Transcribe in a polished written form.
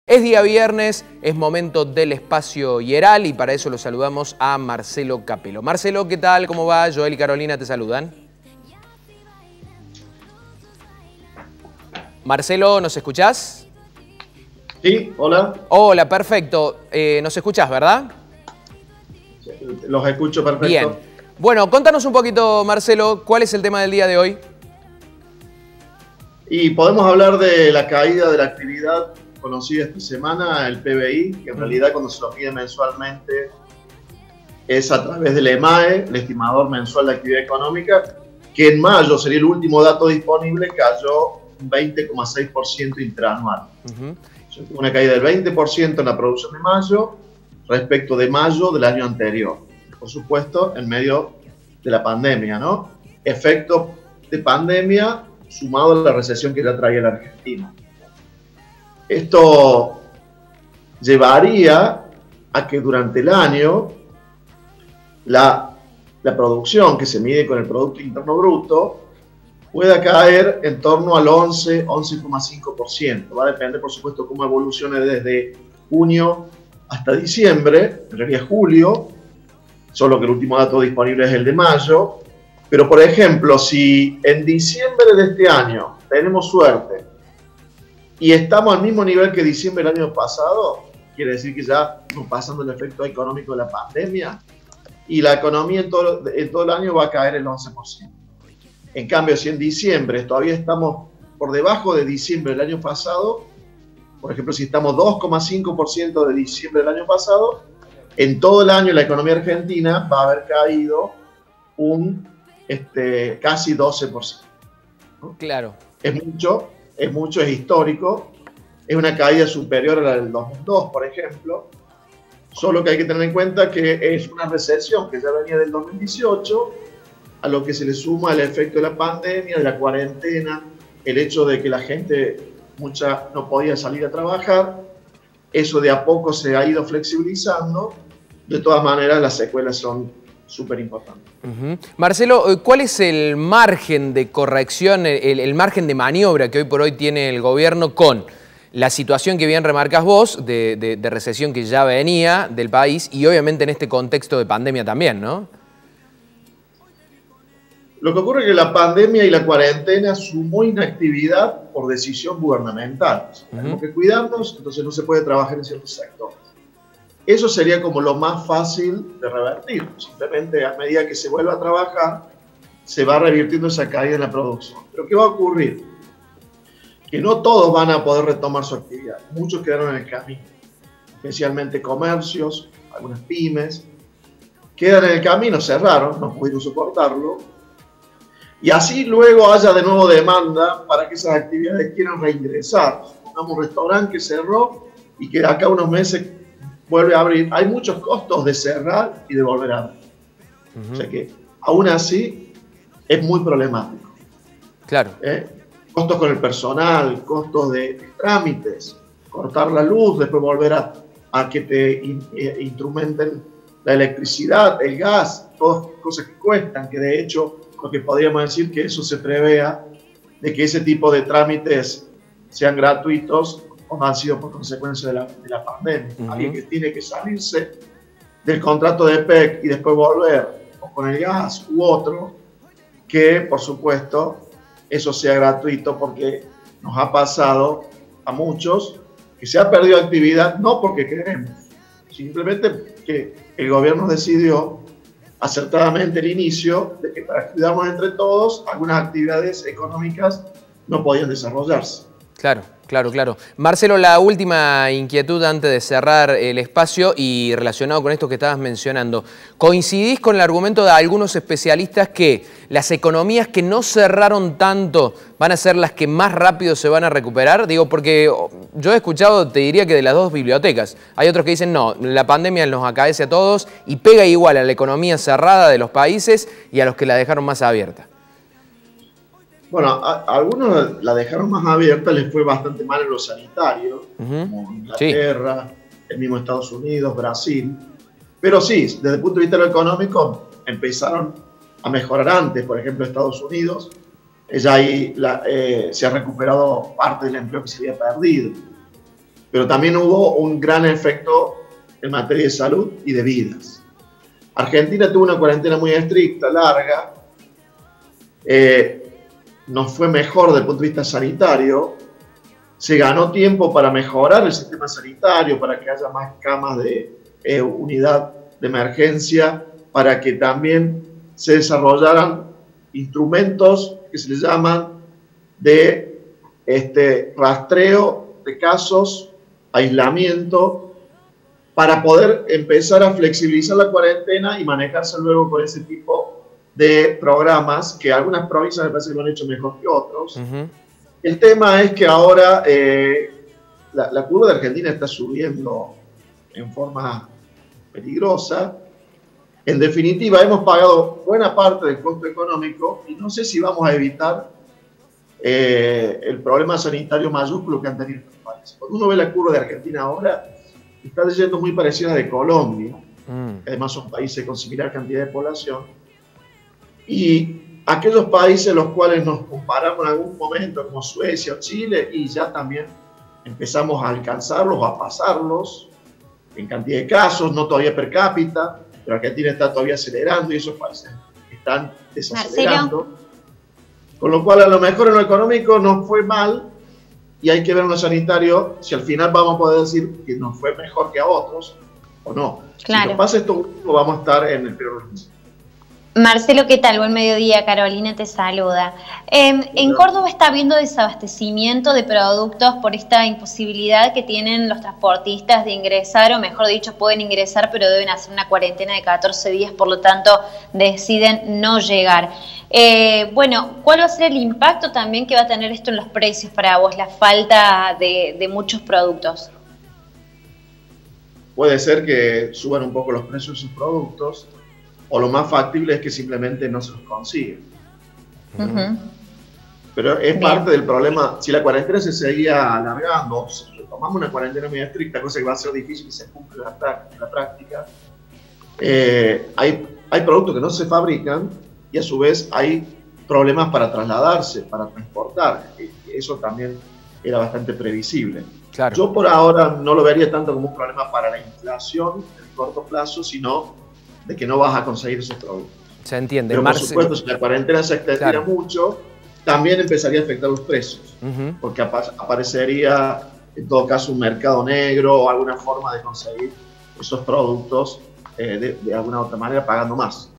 Es día viernes, es momento del espacio Hieral y para eso lo saludamos a Marcelo Capelo. Marcelo, ¿qué tal? ¿Cómo va? Joel y Carolina te saludan. Marcelo, ¿nos escuchás? Sí, hola. Hola, perfecto. ¿Nos escuchás, verdad? Los escucho perfecto. Bien. Bueno, contanos un poquito, Marcelo, ¿cuál es el tema del día de hoy? Y podemos hablar de la caída de la actividad conocida esta semana, el PBI, que en realidad cuando se lo mide mensualmente es a través del EMAE, el estimador mensual de actividad económica, que en mayo sería el último dato disponible, cayó un 20,6% interanual. Una caída del 20% en la producción de mayo respecto de mayo del año anterior. Por supuesto, en medio de la pandemia, ¿no? Efecto de pandemia sumado a la recesión que ya traía la Argentina. Esto llevaría a que durante el año la producción que se mide con el Producto Interno Bruto pueda caer en torno al 11,5%. Va a depender, por supuesto, cómo evolucione desde junio hasta diciembre, en realidad julio, solo que el último dato disponible es el de mayo. Pero, por ejemplo, si en diciembre de este año tenemos suerte y estamos al mismo nivel que diciembre del año pasado, quiere decir que ya estamos pasando el efecto económico de la pandemia y la economía en todo el año va a caer el 11%. En cambio, si en diciembre todavía estamos por debajo de diciembre del año pasado, por ejemplo, si estamos 2,5% de diciembre del año pasado, en todo el año la economía argentina va a haber caído un casi 12%. ¿No? Claro. Es mucho, es histórico, es una caída superior a la del 2002, por ejemplo, solo que hay que tener en cuenta que es una recesión que ya venía del 2018, a lo que se le suma el efecto de la pandemia, de la cuarentena, el hecho de que la gente, mucha, no podía salir a trabajar, eso de a poco se ha ido flexibilizando, de todas maneras las secuelas son súper importante. Marcelo, ¿cuál es el margen de corrección, el margen de maniobra que hoy por hoy tiene el gobierno con la situación que bien remarcas vos, de recesión que ya venía del país y obviamente en este contexto de pandemia también, ¿no? Lo que ocurre es que la pandemia y la cuarentena sumó inactividad por decisión gubernamental. Tenemos que cuidarnos, entonces no se puede trabajar en ciertos sectores. Eso sería como lo más fácil de revertir. Simplemente a medida que se vuelva a trabajar, se va revirtiendo esa caída en la producción. Pero ¿qué va a ocurrir? Que no todos van a poder retomar su actividad. Muchos quedaron en el camino, especialmente comercios, algunas pymes. Quedan en el camino, cerraron, no pudieron soportarlo. Y así luego haya de nuevo demanda para que esas actividades quieran reingresar. Supongamos un restaurante que cerró y que acá unos meses vuelve a abrir. Hay muchos costos de cerrar y de volver a abrir. O sea que, aún así, es muy problemático. Claro. Costos con el personal, costos de trámites, cortar la luz, después volver a que te instrumenten la electricidad, el gas, todas cosas que cuestan, que de hecho, lo que podríamos decir que eso se prevea de que ese tipo de trámites sean gratuitos o no han sido por consecuencia de la pandemia. Alguien que tiene que salirse del contrato de PEC y después volver, o con el gas u otro, que por supuesto eso sea gratuito, porque nos ha pasado a muchos que se ha perdido actividad no porque queremos, simplemente que el gobierno decidió acertadamente el inicio de que para cuidarnos entre todos algunas actividades económicas no podían desarrollarse. Claro, claro, claro. Marcelo, la última inquietud antes de cerrar el espacio y relacionado con esto que estabas mencionando. ¿Coincidís con el argumento de algunos especialistas que las economías que no cerraron tanto van a ser las que más rápido se van a recuperar? Digo, porque yo he escuchado, te diría que de las dos bibliotecas. Hay otros que dicen, no, la pandemia nos acaece a todos y pega igual a la economía cerrada de los países y a los que la dejaron más abierta. Bueno, a algunos la dejaron más abierta, les fue bastante mal en lo sanitario, como Inglaterra, el mismo Estados Unidos, Brasil. Pero sí, desde el punto de vista de lo económico, empezaron a mejorar antes. Por ejemplo, Estados Unidos, ya ahí se ha recuperado parte del empleo que se había perdido. pero también hubo un gran efecto en materia de salud y de vidas. Argentina tuvo una cuarentena muy estricta, larga, nos fue mejor desde el punto de vista sanitario, se ganó tiempo para mejorar el sistema sanitario, para que haya más camas de unidad de emergencia, para que también se desarrollaran instrumentos que se les llaman de rastreo de casos, aislamiento, para poder empezar a flexibilizar la cuarentena y manejarse luego con ese tipo de programas que algunas provincias me parece que lo han hecho mejor que otros. El tema es que ahora la curva de Argentina está subiendo en forma peligrosa. En definitiva, hemos pagado buena parte del costo económico y no sé si vamos a evitar el problema sanitario mayúsculo que han tenido estos países. Cuando uno ve la curva de Argentina ahora, está yendo muy parecida a la de Colombia, que además son países con similar cantidad de población, y aquellos países los cuales nos comparamos en algún momento, como Suecia o Chile, y ya también empezamos a alcanzarlos o a pasarlos en cantidad de casos, no todavía per cápita, pero Argentina está todavía acelerando y esos países están desacelerando. Con lo cual, a lo mejor en lo económico nos fue mal y hay que ver en lo sanitario si al final vamos a poder decir que nos fue mejor que a otros o no. Claro. Si nos pasa esto último, vamos a estar en el peor riesgo. Marcelo, ¿qué tal? Buen mediodía, Carolina te saluda. En Córdoba está habiendo desabastecimiento de productos por esta imposibilidad que tienen los transportistas de ingresar, o mejor dicho, pueden ingresar, pero deben hacer una cuarentena de 14 días, por lo tanto deciden no llegar. Bueno, ¿cuál va a ser el impacto también que va a tener esto en los precios para vos, la falta de muchos productos? Puede ser que suban un poco los precios de sus productos, o lo más factible es que simplemente no se los consiguen. Pero es parte del problema. Si la cuarentena se seguía alargando, si retomamos una cuarentena muy estricta, cosa que va a ser difícil que se cumpla en la práctica, hay productos que no se fabrican y a su vez hay problemas para trasladarse, para transportar. Eso también era bastante previsible. Claro. Yo por ahora no lo vería tanto como un problema para la inflación en el corto plazo, sino de que no vas a conseguir esos productos. Se entiende. Pero por supuesto, si la cuarentena se extendiera mucho, también empezaría a afectar los precios, porque aparecería en todo caso un mercado negro o alguna forma de conseguir esos productos de alguna otra manera pagando más.